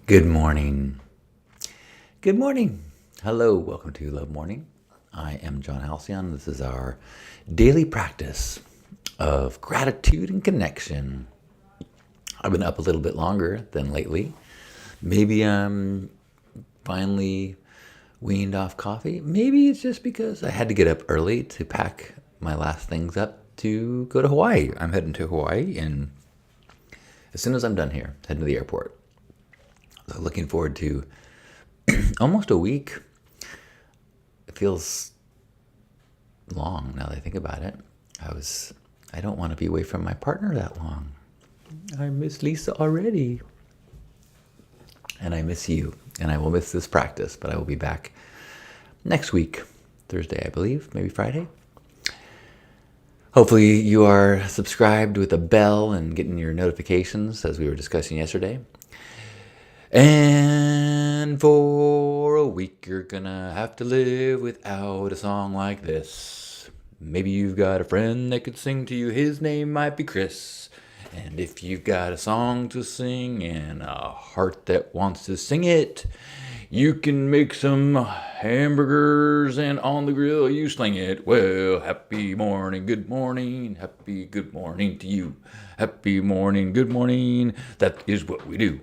Good morning. Good morning. Hello. Welcome to Love Morning. I am John Halcyon. This is our daily practice of gratitude and connection. I've been up a little bit longer than lately. Maybe I'm finally weaned off coffee. Maybe it's just because I had to get up early to pack my last things up to go to Hawaii. I'm heading to Hawaii, and as soon as I'm done here, heading to the airport. So looking forward to almost a week. It feels long now that I think about it. I don't want to be away from my partner that long. I miss Lisa already. And I miss you. And I will miss this practice, but I will be back next week, Thursday, I believe, maybe Friday. Hopefully you are subscribed with a bell and getting your notifications as we were discussing yesterday. And for a week, you're gonna have to live without a song like this. Maybe you've got a friend that could sing to you. His name might be Chris. And if you've got a song to sing and a heart that wants to sing it, you can make some hamburgers and on the grill you sling it. Well, happy morning, good morning, happy good morning to you. Happy morning, good morning. That is what we do.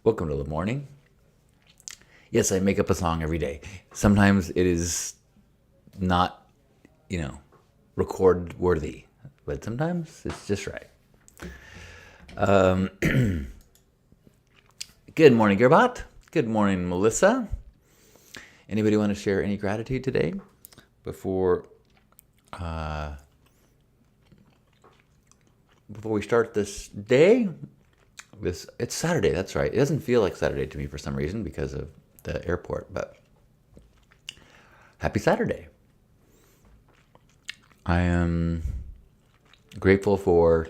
Welcome to the morning. Yes, I make up a song every day. Sometimes it is not, record worthy, but sometimes it's just right. Good morning, Gerbot. Good morning, Melissa. Anybody want to share any gratitude today before we start this day? It's Saturday, that's right. It doesn't feel like Saturday to me for some reason because of the airport, but happy Saturday. I am grateful for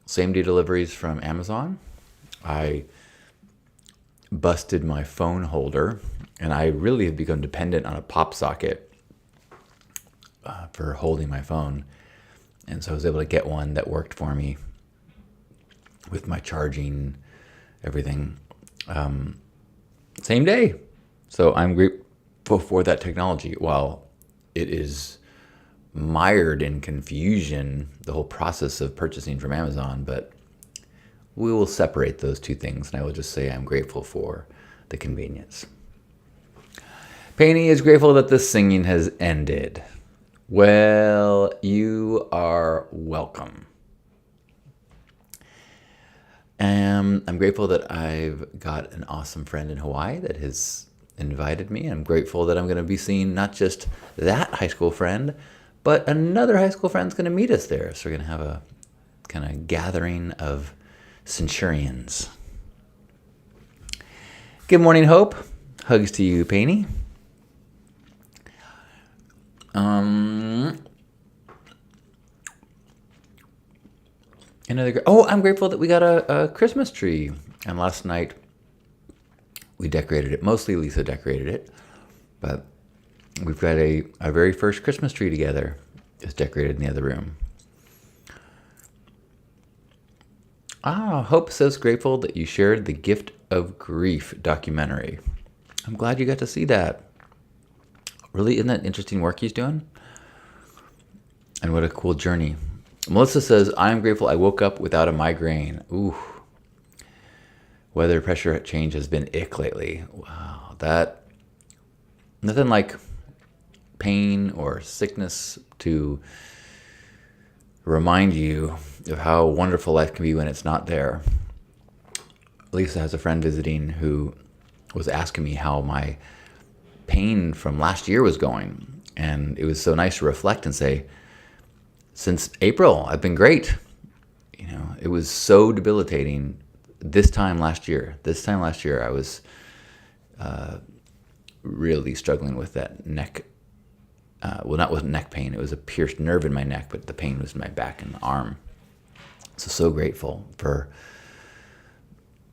same-day deliveries from Amazon. I busted my phone holder, and I really have become dependent on a pop socket for holding my phone. And so I was able to get one that worked for me with my charging, everything, same day. So I'm grateful for that technology. While it is mired in confusion, the whole process of purchasing from Amazon, but we will separate those two things, and I will just say I'm grateful for the convenience. Penny is grateful that the singing has ended. Well, you are welcome. I'm grateful that I've got an awesome friend in Hawaii that has invited me. I'm grateful that I'm going to be seeing not just that high school friend, but another high school friend's going to meet us there. So we're going to have a kind of gathering of centurions. Good morning, Hope. Hugs to you, Painey. I'm grateful that we got a Christmas tree. And last night we decorated it. Mostly Lisa decorated it, but we've got our very first Christmas tree together. It's decorated in the other room. Hope says grateful that you shared the Gift of Grief documentary. I'm glad you got to see that. Really, isn't that interesting work he's doing? And what a cool journey. Melissa says, I'm grateful I woke up without a migraine. Ooh. Weather pressure change has been ick lately. Wow. Nothing like pain or sickness to remind you of how wonderful life can be when it's not there. Lisa has a friend visiting who was asking me how my pain from last year was going. And it was so nice to reflect and say, since April, I've been great. It was so debilitating this time last year. I was really struggling with that neck. Not with neck pain. It was a pierced nerve in my neck, but the pain was in my back and arm. So grateful for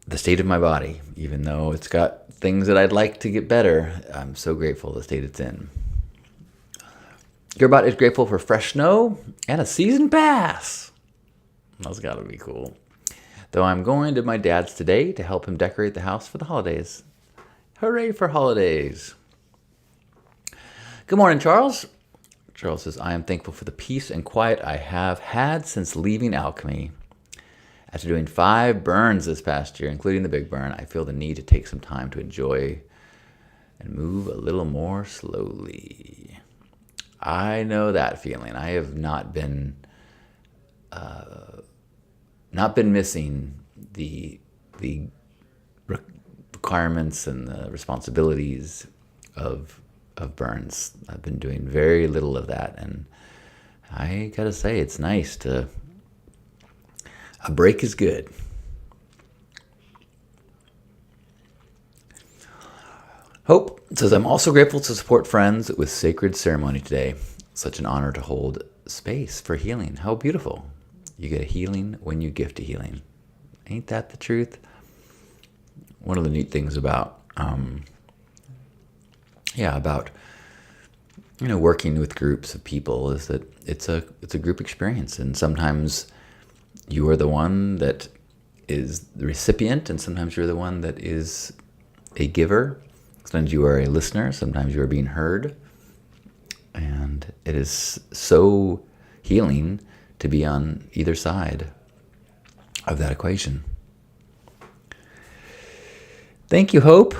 the state of my body, even though it's got things that I'd like to get better. I'm so grateful the state it's in. Gerbot is grateful for fresh snow and a season pass. That's got to be cool. though I'm going to my dad's today to help him decorate the house for the holidays. Hooray for holidays. Good morning, Charles. Charles says, I am thankful for the peace and quiet I have had since leaving alchemy. After doing 5 burns this past year, including the big burn, I feel the need to take some time to enjoy and move a little more slowly. I know that feeling. I have not been missing the requirements and the responsibilities of burns. I've been doing very little of that, and I gotta say, it's nice to. A break is good. Hope says, I'm also grateful to support friends with sacred ceremony today. Such an honor to hold space for healing. How beautiful. You get a healing when you gift a healing. Ain't that the truth? One of the neat things about working with groups of people is that it's a group experience, and sometimes you are the one that is the recipient, and sometimes you're the one that is a giver. Sometimes you are a listener, sometimes you are being heard, and it is so healing to be on either side of that equation. Thank you, Hope.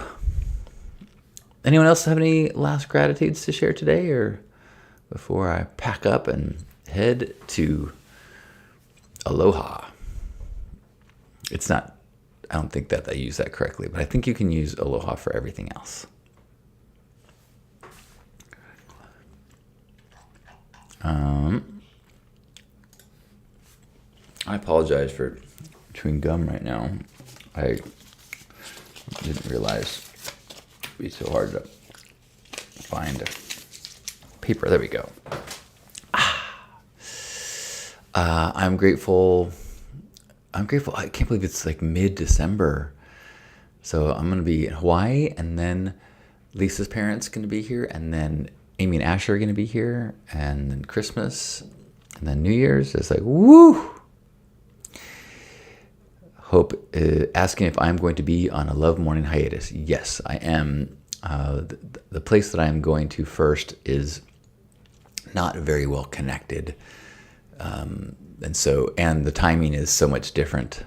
Anyone else have any last gratitudes to share today, or before I pack up and head to Aloha? It's not, I don't think that I use that correctly, but I think you can use Aloha for everything else. I apologize for chewing gum right now. I didn't realize it'd be so hard to find paper. There we go. I'm grateful. I can't believe it's like mid-December. So I'm going to be in Hawaii, and then Lisa's parents going to be here, and then Amy and Asher are going to be here, and then Christmas, and then New Year's. It's like, woo! Hope asking if I'm going to be on a Love Morning hiatus. Yes, I am. The place that I'm going to first is not very well connected. And the timing is so much different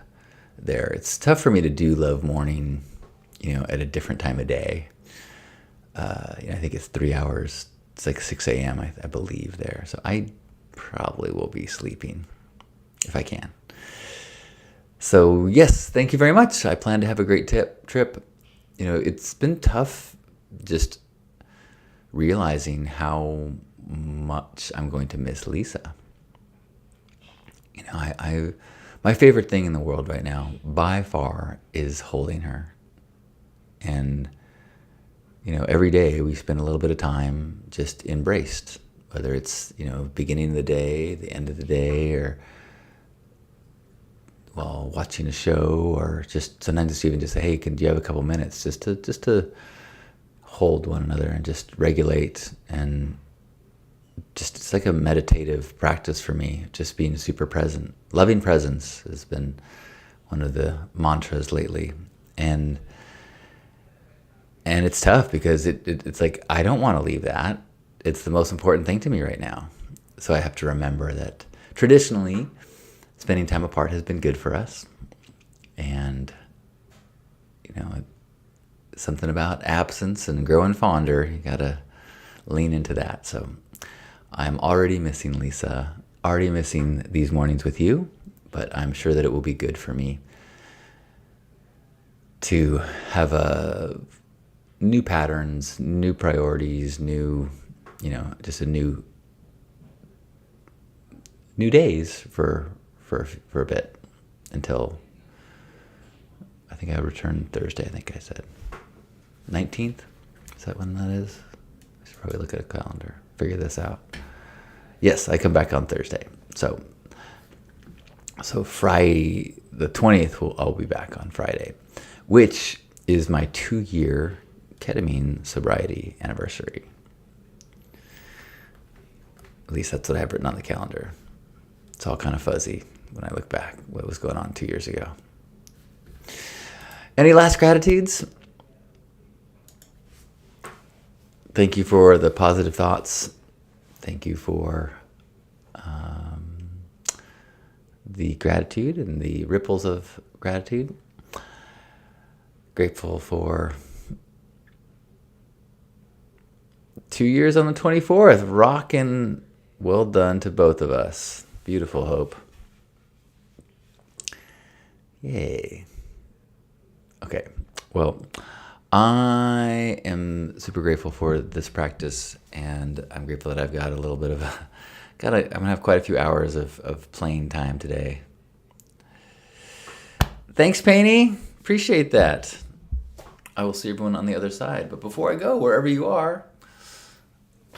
there. It's tough for me to do Love Morning, at a different time of day. I think it's 3 hours. It's like 6 a.m., I believe, there. So I probably will be sleeping if I can. So yes, thank you very much. I plan to have a great trip. It's been tough just realizing how much I'm going to miss Lisa. My favorite thing in the world right now, by far, is holding her. And, every day we spend a little bit of time just embraced, whether it's, beginning of the day, the end of the day, or while watching a show, or just sometimes it's even just say, hey, do you have a couple minutes just to hold one another and just regulate, and just it's like a meditative practice for me, just being super present. Loving presence has been one of the mantras lately, and it's tough because it's like I don't want to leave that. It's the most important thing to me right now. So I have to remember that traditionally spending time apart has been good for us, and something about absence and growing fonder. You gotta lean into that. So I'm already missing Lisa, already missing these mornings with you, but I'm sure that it will be good for me to have new patterns, new priorities, just a new days for a bit, until I think I return Thursday. I think I said 19th. Is that when that is? I should probably look at a calendar, figure this out. Yes, I come back on Thursday. So Friday, the 20th, I'll be back on Friday, which is my 2-year ketamine sobriety anniversary. At least that's what I have written on the calendar. It's all kind of fuzzy when I look back what was going on 2 years ago. Any last gratitudes? Thank you for the positive thoughts. Thank you for the gratitude and the ripples of gratitude. Grateful for 2 years on the 24th. Rockin'. Well done to both of us. Beautiful, Hope. Yay. Okay. Well, I am super grateful for this practice, and I'm grateful that I've got a little bit of I'm gonna have quite a few hours of playing time today. Thanks, Painty. Appreciate that. I will see everyone on the other side. But before I go, wherever you are,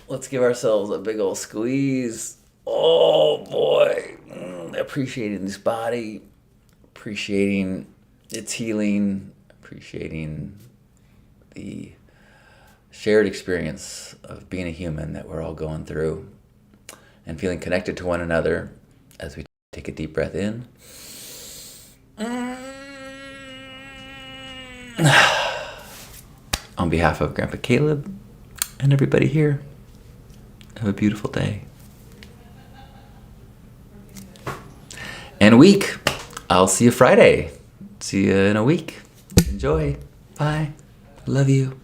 let's give ourselves a big old squeeze. Oh boy. Appreciating this body, appreciating its healing, appreciating the shared experience of being a human that we're all going through, and feeling connected to one another as we take a deep breath in. On behalf of Grandpa Caleb and everybody here, have a beautiful day. And week. I'll see you Friday. See you in a week. Enjoy. Bye. Love you.